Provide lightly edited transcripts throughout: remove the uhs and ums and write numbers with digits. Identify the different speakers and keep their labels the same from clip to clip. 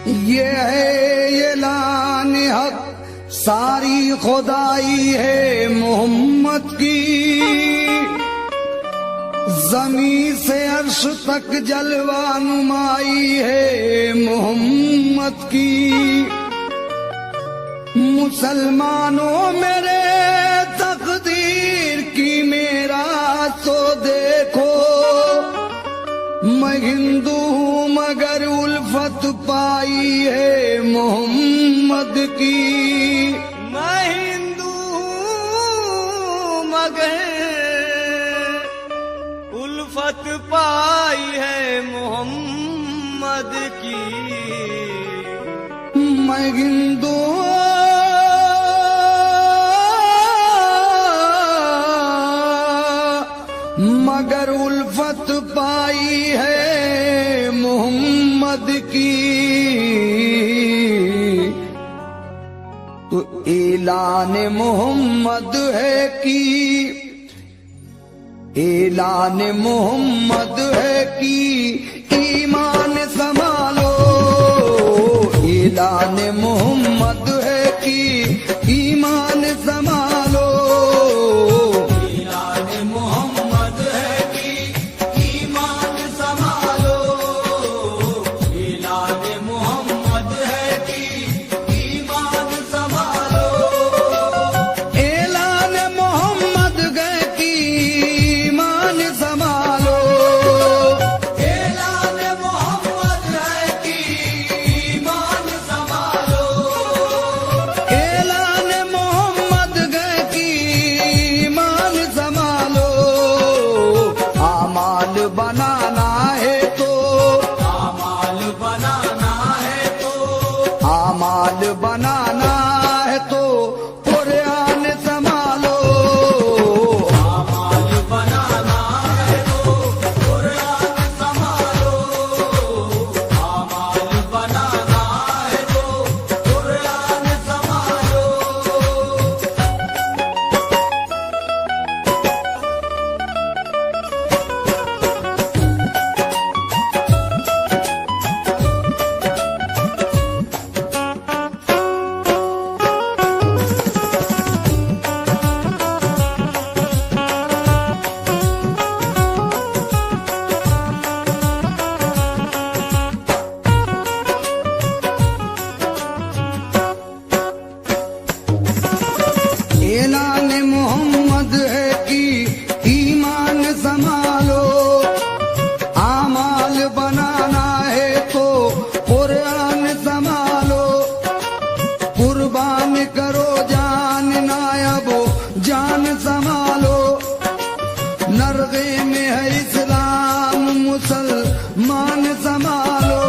Speaker 1: ये है ऐलान हक, सारी खुदाई है मोहम्मद की। जमीन से अर्श तक जलवा नुमाई है मोहम्मद की। मुसलमानों मेरे तकदीर की मेरा तो देखो, मैं हिंदू हूँ मगर उल्फत पाई है मोहम्मद की।
Speaker 2: मैं हिंदू हूँ मगर उल्फत पाई है मोहम्मद की।
Speaker 1: मैं हिंदू मगर उल्फत पाई है मोहम्मद की। तो ऐलान मोहम्मद है कि ऐलान मोहम्मद है कि ईमान संभालो। ऐलान मोहम्मद है कि ईमान संभालो।
Speaker 2: ऐलान मोहम्मद है कि ईमान संभालो। ऐलान मोहम्मद है कि ईमान संभालो।
Speaker 1: ऐलान मोहम्मद है कि ईमान संभालो।
Speaker 2: ऐलान मोहम्मद है कि ईमान संभालो।
Speaker 1: ऐलान मोहम्मद है कि ईमान संभालो। आमाल बनाना है तो
Speaker 2: आमाल बनाना है तो
Speaker 1: आमाल बनाना है तो कुरान संभालो।
Speaker 2: आमाल बनाना है तो कुरान संभालो। आमाल बनाना है तो कुरान संभालो।
Speaker 1: ऐलान मोहम्मद है कि ईमान संभालो। आमाल बनाना है तो कुरान संभालो। कुर्बान करो जान नायबो जान संभालो। नरगे में है इस्लाम मुसलमान संभालो।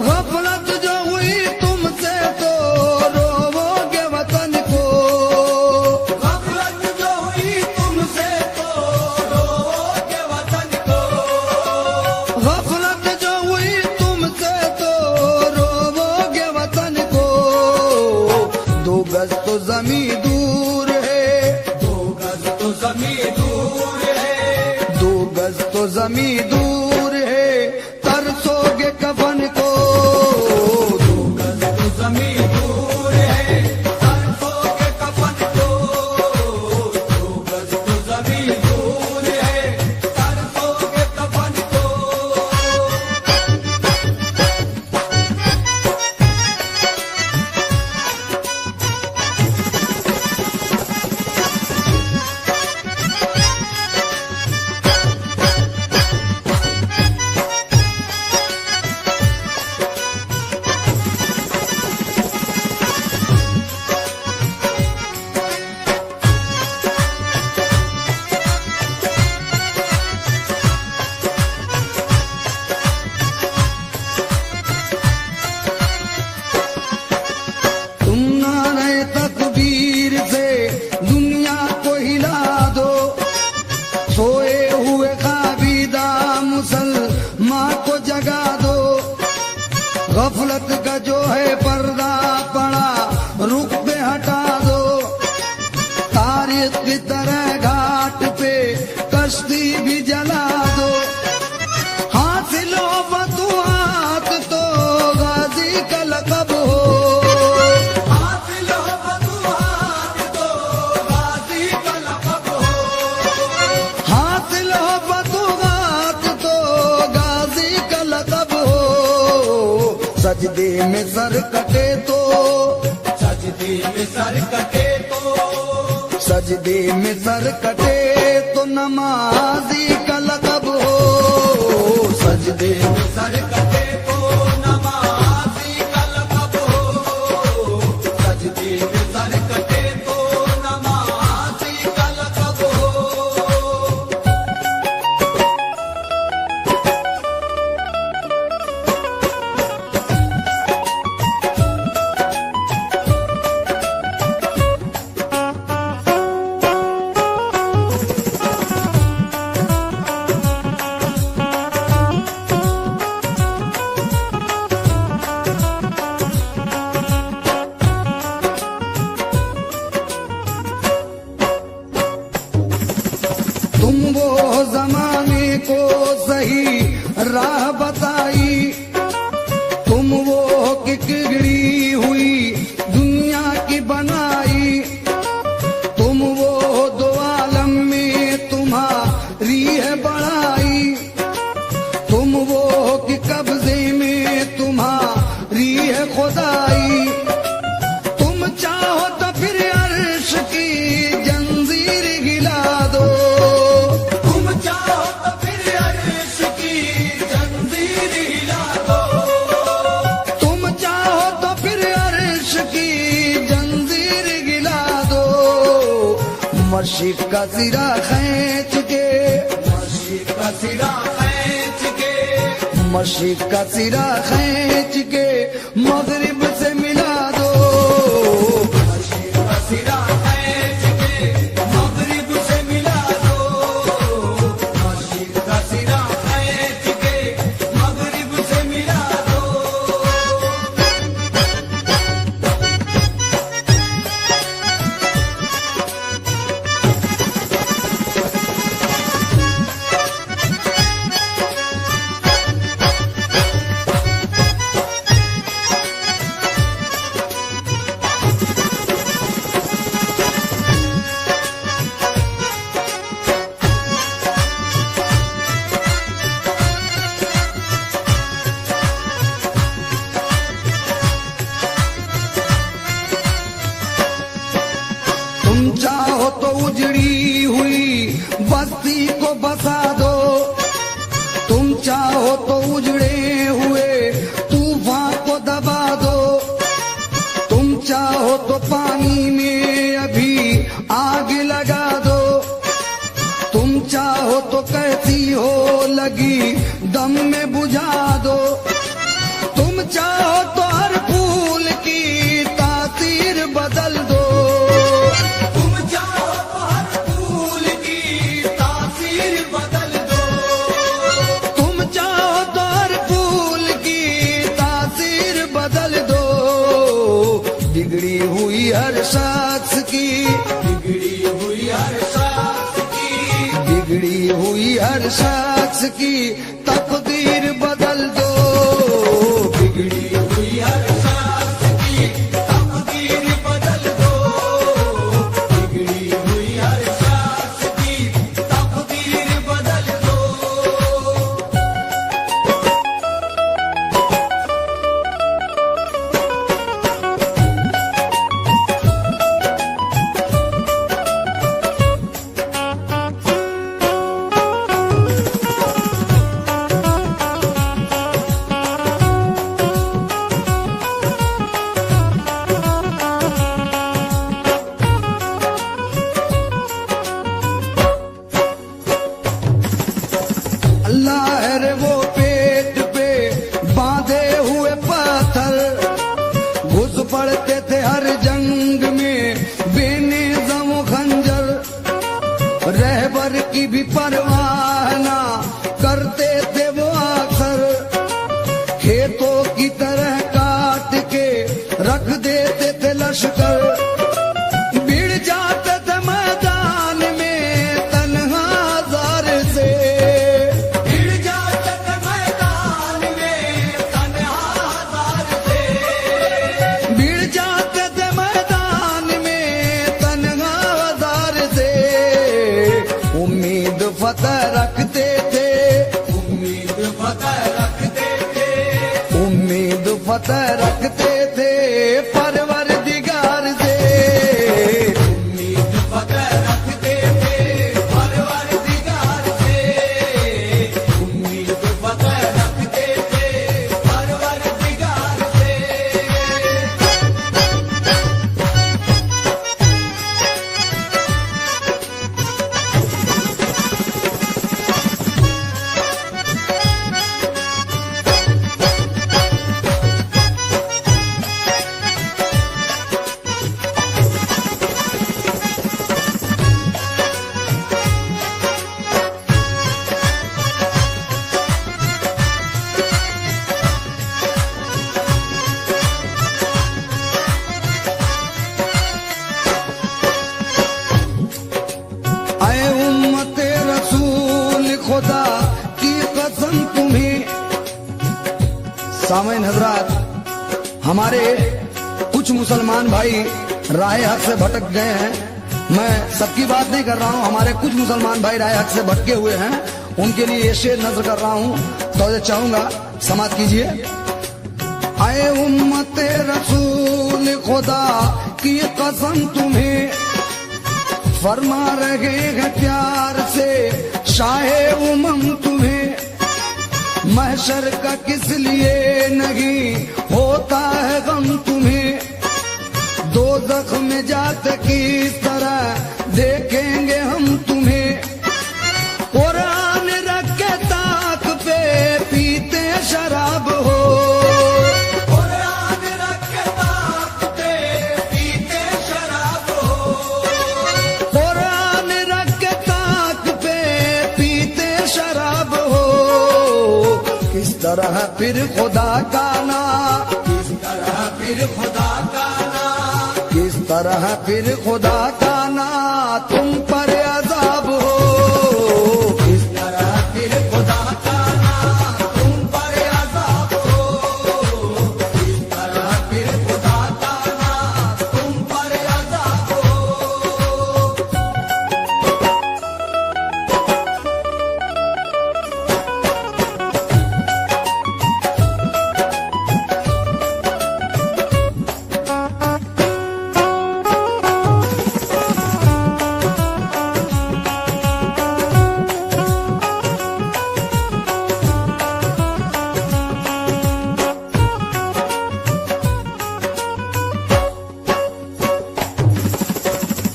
Speaker 1: गफलत जो हुई तुमसे तो रोवोगे वतन को।
Speaker 2: गफलत जो हुई तुमसे तो रोओगे वतन को।
Speaker 1: गफलत जो हुई तुमसे तो रोवोगे वतन को। दो गज तो जमी दूर है।
Speaker 2: दो गज तो जमीन दूर है।
Speaker 1: दो गज तो जमी दूर है, तरसोगे कफन को।
Speaker 2: दो गज तो जमीन दूर है। तरसोगे कफन को। दो गज तो जमीन दूर है। तरसोगे कफन को।
Speaker 1: तुम नारे तकबीर से दुनिया को हिला दो। सोए हुए काबिदा मुसलमान को जगा दो। गफलत का जो है पर्दा पड़ा रुख पे हटा दो। तारीख की तरह घाट पे कश्ती भी जला दो। हासिलो फतुहात तो गज सजदे में सर कटे तो
Speaker 2: सजदे में सर कटे तो
Speaker 1: सजदे में सर कटे तो नमाजी का लक़ब हो। सजदे में
Speaker 2: सर कटे तो नमाजी का लक़ब हो। सजदे में सर कटे तो नमाजी का लक़ब हो।
Speaker 1: तुम वो जमाने को सही राह बताई, तुम वो किकड़ी हुई दुनिया की बनाई, तुम वो दो आलम में तुम्हारी है बड़ाई, तुम वो कि कब्जे में तुम्हारी है खुदाई। तुम चाहो तो फिर अर्श की जंजीर हिला दो,
Speaker 2: तुम चाहो तो फिर अर्श की जंजीर हिला दो।
Speaker 1: तुम चाहो तो फिर अर्श की जंजीर गिला दो। मशीक का सिरा खींच के
Speaker 2: मशीक का सिरा खींच के
Speaker 1: मशीक का सिरा खींच के मगरिब से मिला दो।
Speaker 2: मशीक का सिरा खींच के मगरिब से मिला दो। मशीक का सिरा खींच के मगरिब से मिला दो।
Speaker 1: तुम चाहो तो उजड़ी हुई बस्ती को बसा दो, तुम चाहो तो उजड़े हुए तूफान को दबा दो, तुम चाहो तो पानी में अभी आग लगा दो, तुम चाहो तो कैसी हो लगी दम में बुझा दो, तुम चाहो तो हर फूल की तासीर बदल दो।
Speaker 2: तुम चाहो तो हर फूल की तासीर बदल दो।
Speaker 1: तुम चाहो तो हर फूल की तासीर बदल दो। बिगड़ी हुई हर शख्स की
Speaker 2: बिगड़ी हुई हर शख्स की
Speaker 1: बिगड़ी हुई हर शख्स की तकदीर बदल दो।
Speaker 2: बिगड़ी हुई हर शख्स की तकदीर बदल दो। बिगड़ी हुई हर शख्स की तकदीर बदल दो।
Speaker 1: फतेह रखते थे परवरदिगार से।
Speaker 2: उम्मीद फतेह रखते थे परवरदिगार से। उम्मीद फतेह रखते थे परवरदिगार से।
Speaker 1: ऐ उम्मते रसूल खुदा की कसम तुम्हें। सामईन हजरात, हमारे कुछ मुसलमान भाई राह हक से भटक गए हैं। मैं सबकी बात नहीं कर रहा हूं, हमारे कुछ मुसलमान भाई राह हक से भटके हुए हैं, उनके लिए ये शेर नजर कर रहा हूं, तो ये चाहूंगा समाप्त कीजिए। ऐ उम्मते रसूल खुदा की कसम तुम्हें, फरमा रहे हैं प्यार से शाहे उमम तुम्हें। महशर का किस लिए नहीं होता है गम तुम्हें। दोज़ख में जाते किस तरह देखेंगे हम तुम्हें। कुरान रख के ताक पे पीते शराब हो।
Speaker 2: कुरान रख के ताक पे पीते शराब हो।
Speaker 1: कुरान रख के ताक पे पीते शराब हो। किस तरह फिर खुदा का ना,
Speaker 2: किस तरह फिर खुदा का ना,
Speaker 1: किस तरह फिर खुदा का ना तुम पर अज़ाब हो।
Speaker 2: किस तरह फिर खुदा का ना तुम पर अज़ाब हो। किस तरह फिर खुदा का ना तुम पर अज़ाब हो।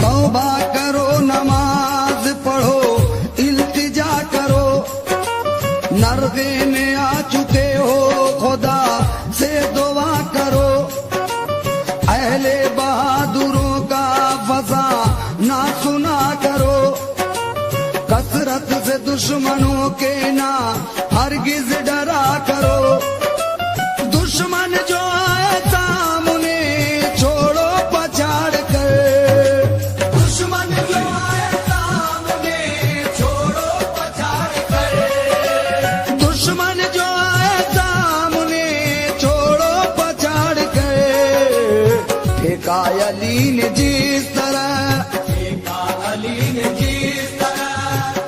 Speaker 1: तौबा करो, नमाज पढ़ो, इल्तिजा करो। नरगे में आ चुके हो, खुदा से दुआ करो। अहले बहादुरों का फसा ना सुना करो। कसरत से दुश्मनों के ना हरगिज डरा करो। दुश्मन जो आए सामने छोड़ो पछाड़ कर।
Speaker 2: दुश्मन जो आए सामने छोड़ो पछाड़ कर।
Speaker 1: दुश्मन जो आए सामने छोड़ो पछाड़ कर। फेंका अली ने जिस तरह,
Speaker 2: फेंका अली ने जिस तरह,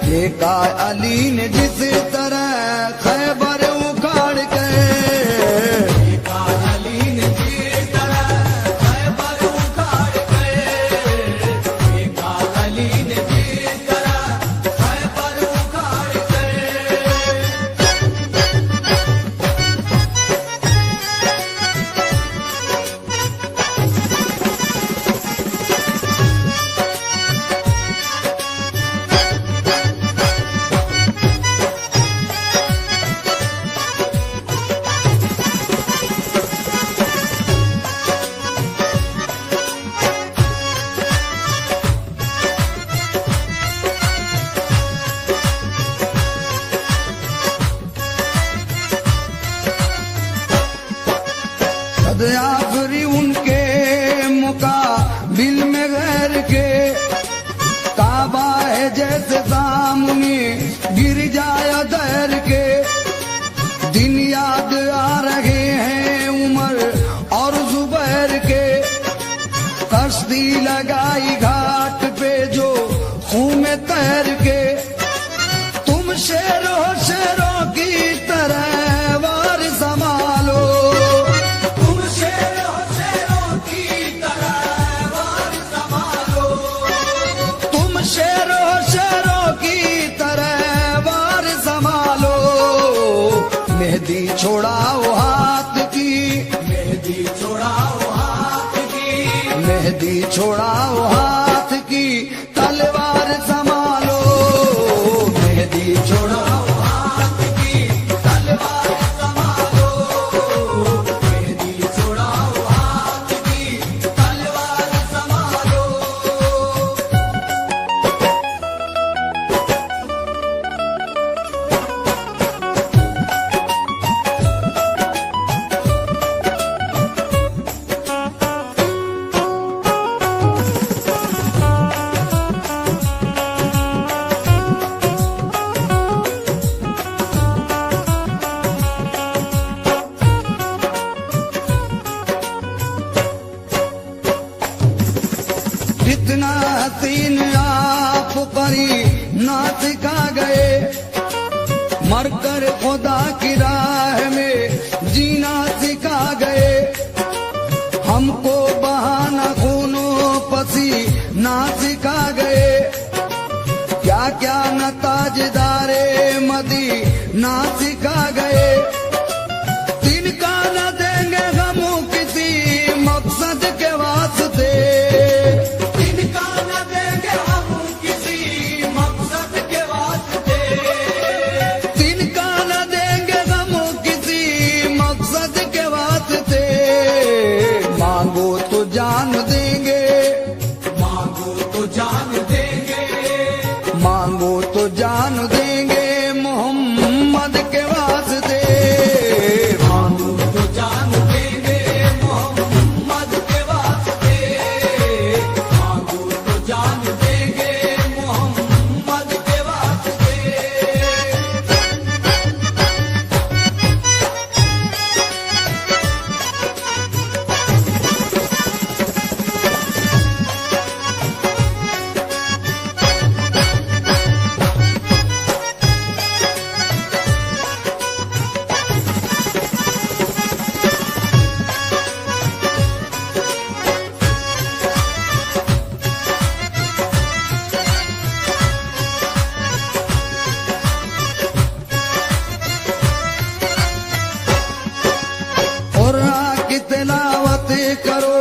Speaker 1: फेंका अली ने जिस तरह खैबर उखाड़ के।
Speaker 2: फेंका अली ने जिस तरह खैबर उखाड़ कर। फेंका अली ने जिस तरह खैबर उखाड़ कर।
Speaker 1: आखिरी उनके मुकाबिल में गैर के। काबा है जैसे सामने गिर जाए दैर के। दिन याद आ रहे हैं उमर और जुबैर के। कश्ती लगाई घाट पे जो खून में तैर के। तुम शेरों शेरों की तरह वार संभालो। छोड़ाओ हाथ की,
Speaker 2: मेहंदी छोड़ाओ हाथ की,
Speaker 1: मेहंदी छोड़ाओ हाथ की, तलवार संभालो। मेहंदी छोड़ाओ
Speaker 2: हाथ की तलवार संभालो, मेहंदी छोड़ाओ हाथ की तलवार संभालो।
Speaker 1: इतना हसीन आप परी ना सिखा गए, मरकर खुदा की राह में जीना सिखा गए। हमको बहाना खूनो पसी ना सिखा गए, क्या क्या न ताजदारे मदी ना सिखा गए। तिनका न देंगे हम किसी मकसद के वास्ते,
Speaker 2: इनका न देंगे हम किसी मकसद के वास्ते,
Speaker 1: तिनका न देंगे हम किसी मकसद के वास्ते। मांगो तो जान देंगे,
Speaker 2: मांगो तो जान देंगे,
Speaker 1: मांगो तो जान देंगे मोहम्मद के वास्ते।
Speaker 2: मांगो तो जान देंगे मोहम्मद के वास्ते, मांगो तो जान देंगे मोहम्मद के वास्ते।
Speaker 1: कुरान की तिलावत करो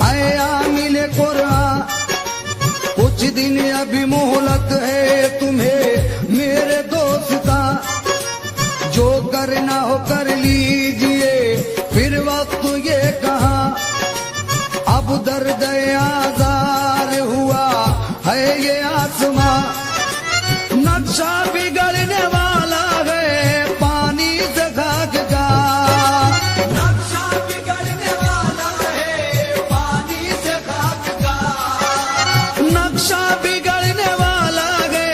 Speaker 1: आया मिले कुरान, कुछ दिन अभी मोहलत है तुम्हें मेरे दोस्ता। जो करना हो कर लीजिए फिर वक्त ये कहा, अब दर्द आजार हुआ है ये आसमां। नक्शा बिगड़ने वाला है पानी से खाक का,
Speaker 2: नक्शा बिगड़ने वाला है पानी से खाक का,
Speaker 1: नक्शा बिगड़ने वाला है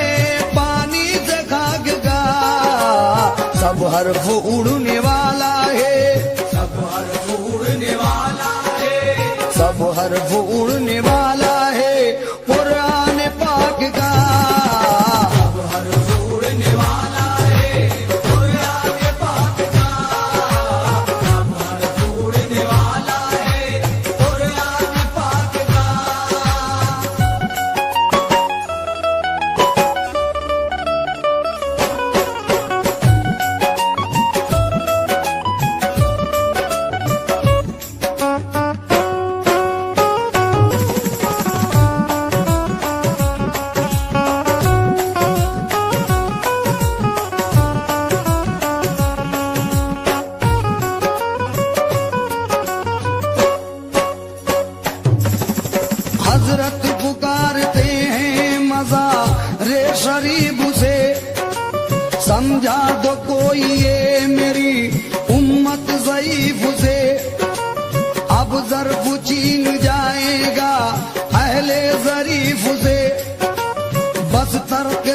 Speaker 1: पानी से खाक का। सब हर्फ उड़ने वाला है,
Speaker 2: सब हर्फ उड़ने वाला है,
Speaker 1: सब हर्फ उड़ने वाला है कुरान पाक का।
Speaker 2: सब हर्फ उड़ने वाला है कुरान पाक का, सब हर्फ उड़ने वाला है कुरान पाक का।
Speaker 1: हजरत पुकारते हैं मजा रे शरीफ से, समझा दो कोई ये मेरी उम्मत ज़ईफ से। अब ज़र्फ चीन जाएगा अहले ज़रीफ से, बस तर्क